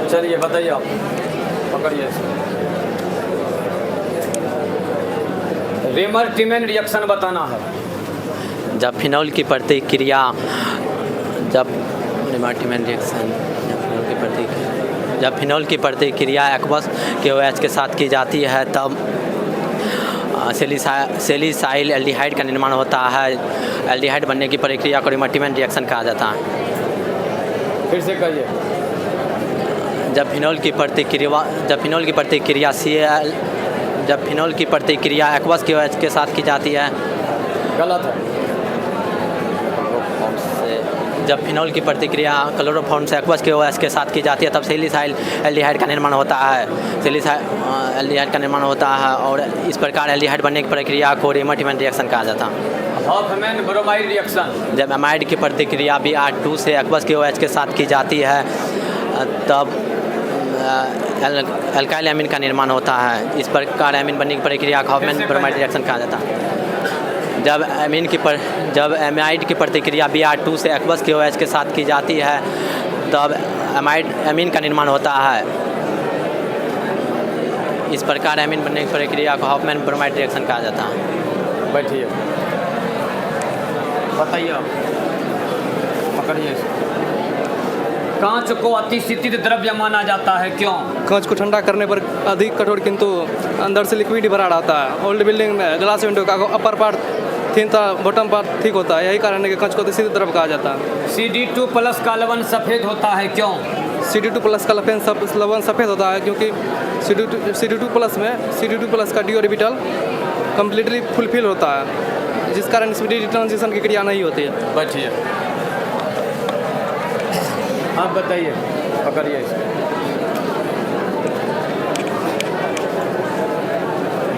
चलिए बताइए आप, पकड़िए। रेमर-टिमेन रिएक्शन बताना है। जब फिनॉल की प्रतिक्रिया जब फिनॉल की प्रतिक्रिया एक्वस KOH के साथ की जाती है तब सेलिसाइल एल्डिहाइड का निर्माण होता है। एल्डिहाइड बनने की प्रक्रिया को रेमर-टिमेन रिएक्शन कहा जाता है। फिर से कहिए। जब फिनॉल की प्रतिक्रिया एक्वस KOH के साथ की जाती है। गलत है। जब फिनॉल की प्रतिक्रिया क्लोरोफॉर्म से एक्वस KOH के साथ की जाती है तब सेलिसाइल एल्डिहाइड का निर्माण होता है। सेलिसाइल एल्डिहाइड का निर्माण होता है और इस प्रकार एल्डिहाइड बनने की प्रक्रिया को रेमर-टिमेन रिएक्शन कहा जाता है। Hoffmann bromide reaction. जब एमाइड की प्रतिक्रिया Br2 से एक्वस KOH के साथ की जाती है तब अल्काइल एमीन का निर्माण होता है। इस प्रकार एमीन बनने की प्रक्रिया को हॉफमैन ब्रोमाइड रिएक्शन कहा जाता है। जब एमाइड की प्रतिक्रिया Br2 से एक्वस KOH के साथ की जाती है तब एमीन का निर्माण होता है। इस प्रकार एमीन बनने की प्रक्रिया को हॉफमैन ब्रोमाइड रिएक्शन कहा जाता है। बैठिए, बताइए आप, पकड़िए। कांच को अतिशीतित द्रव्य माना जाता है, क्यों? कांच को ठंडा करने पर अधिक कठोर किंतु अंदर से लिक्विड भरा रहता है। ओल्ड बिल्डिंग में ग्लास विंडो का अपर पार्ट थिन था, बॉटम पार्ट ठीक होता है। यही कारण है कि कांच को अतिशीतित द्रव्य कहा जाता है। CD2+ का लवण सफ़ेद होता है, क्यों? CD2+ का लवण सफ़ेद होता है क्योंकि CD2+ का डी ऑर्बिटल कम्प्लीटली फुलफिल होता है, जिस कारण इसमें डी ट्रांजिशन की क्रिया नहीं होती है। बैठिए, आप बताइए, पकड़िए।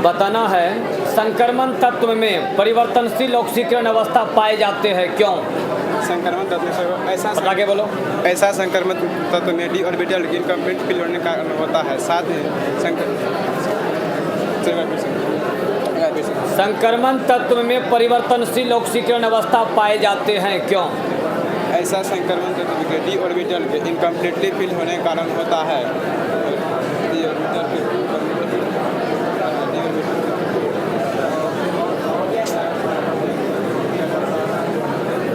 बताना है संक्रमण तत्व में परिवर्तनशील ऑक्सीकरण अवस्था पाए जाते हैं, क्यों? संक्रमण तत्व ऐसा बता के बोलो। ऐसा संक्रमण तत्व में डी ऑर्बिटल इनकम्प्लीट फिल होने का होता है। साथ ही संक्रमण तत्व में परिवर्तनशील ऑक्सीकरण अवस्था पाए जाते हैं, क्यों? ऐसा संक्रमण तत्व के डी ऑर्बिटल के इनकम्प्लीटली फिल होने के कारण होता है।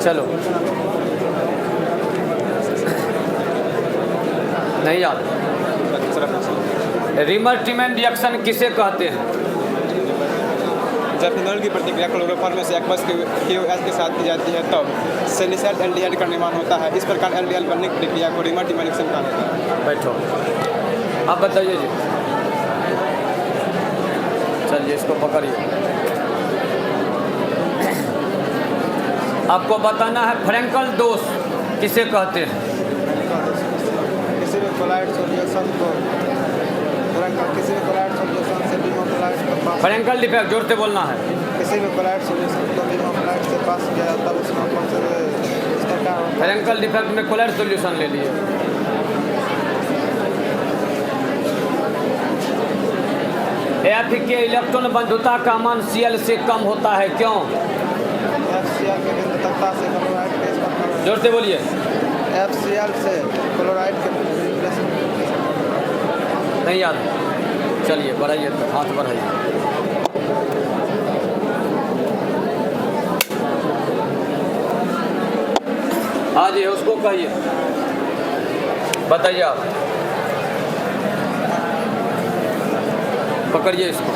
चलो, नहीं याद। रेमर-टिमेन रिएक्शन किसे कहते हैं? जब फिनॉल की प्रतिक्रिया क्लोरोफॉर्म से एक्वस KOH के साथ की जाती है तब सेलिसाइल एल्डिहाइड का निर्माण होता है। इस प्रकार एल्डिहाइड बनने की प्रक्रिया को रेमर-टिमेन रिएक्शन कहा जाता है। बैठो, आप बताइए जी। चलिए, इसको पकड़िए। आपको बताना है फ्रैंकल दोष किसे कहते हैं? किसी भी कोलाइड सॉल्यूशन से डिमोकोलाइड फ्रैंकल डिफेक्ट जोर से बोलना है। किसी भी कोलाइड सॉल्यूशन को डिमोकोलाइड से पास किया जाता है उसमें कौन से फ्रैंकल डिफेक्ट में कोलाइड सॉल्यूशन ले लिए। F के इलेक्ट्रॉन बंधुता का मान Cl से कम होता है, क्यों? FCl के बंधुता से क्लोराइड के जोर से बोलिए। FCl से क्लोराइड के नहीं याद। चलिए, बढ़ाइए, हाथ बढ़ाइए। हाँ जी, उसको कहिए, बताइए आप, पकड़िए इसको।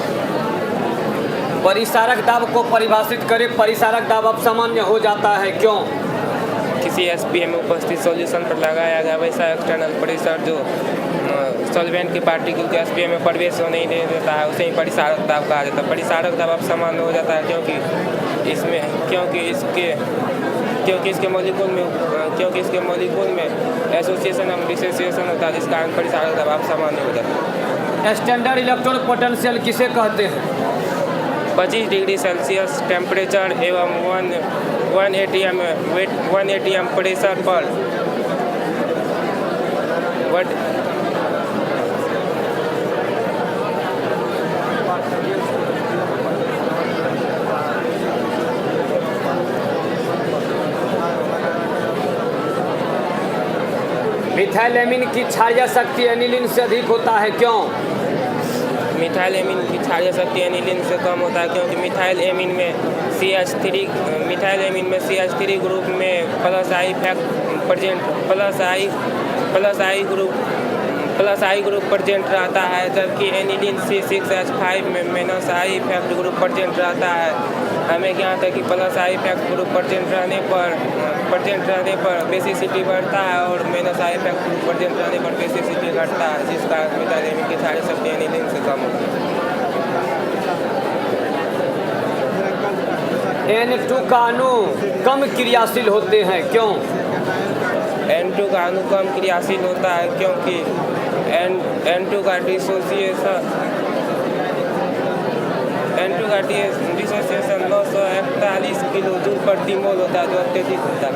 परिसारक दाब को परिभाषित करें। परिसारक दाब अब सामान्य हो जाता है, क्यों? किसी SPM में उपस्थित सॉल्यूशन पर लगाया गया वैसा एक्सटर्नल प्रेशर जो सॉल्वेंट की पार्टिकल के SPM में प्रवेश होने ही नहीं देता है, उसे ही परिसारक दाब कहा जाता है। परिसारक दाब अब सामान्य हो जाता है क्योंकि इसके मॉलिक्यूल में एसोसिएशन और डिसोसिएशन होता है, जिस कारण परिसारक दाब अब सामान्य हो जाता है। स्टैंडर्ड इलेक्ट्रॉन पोटेंशियल किसे कहते हैं? 25 डिग्री सेल्सियस टेम्परेचर एवं 1 atm प्रेशर पर मिथाइलेमिन की क्षारीय शक्ति एनिलीन से अधिक होता है, क्यों? मिथाइलेमिन की क्षारीय शक्ति एनिलीन से कम होता है क्योंकि मिथाइल एमिन में CH3 ग्रुप में प्लस आई ग्रुप प्रेजेंट रहता है, जबकि एनिलीन C6H5 में minus I effect group present रहता है। हमें क्या था कि plus I effect group present रहने पर बेसिसिटी बढ़ता है और minus I effect group present रहने पर बेसिसिटी घटता है, जिस कारण मिथाइलेमिन की क्षारीय शक्ति एनिलीन से कम होती है। N2 का अणु कम क्रियाशील होते हैं, क्यों? N2 का अणु कम क्रियाशील होता है क्योंकि N2 का डिसोसिएशन 941 किलो जूल प्रति मोल होता है, जो अत्यधिक होता है।